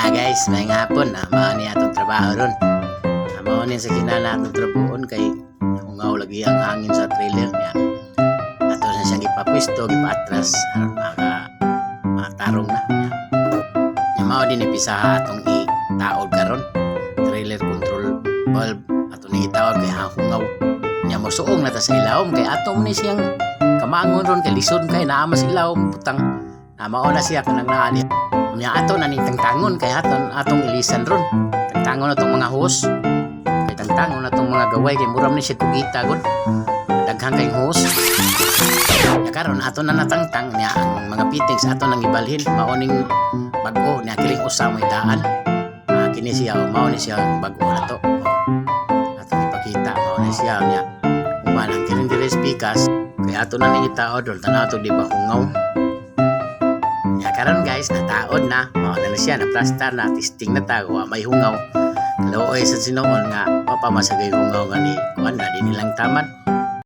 Guys, may hapon mao ni atong trabaho ron. Mao ni sa kinala atong trabahoon kay hungaw lagi ang hangin sa trailer niya. Ato na siyang gipapwisto, gipatras aron matarong na. Nya mao din ipisaha atong itaod karon. Trailer control valve ato ni itaod kay hungaw. Nya mosuong na ta sa ilawom kay ato ni siyang kamangon ron kay lisod kay naa mas ilawom butang. Mao na siya kanang naa niya. Nya ato na ning tangtangon kay atong ilisan ron. Tangtangon atong mga hose. Kay tangtangon atong mga gaway kay muram ni siya kugita gud. Daghang kay hose. Nya karon ato na natangtang niya ang mga fittings ato nang ibalhin mao ning bag-o niya kiling usa mo daan. Kini siya mao ni siya bag-o na to. Atong ipakita mao ni siya niya. Human ang kining dire speakers kay ato na ning itaod ron tanaw to di ba hungaw. Karon guys, nataod na. Mao na siya, na-plaster na, testing na tago, may hungaw. Looy sa sinoon nga, mapamasagay hungaw nga ni kuan na din nilang tamad.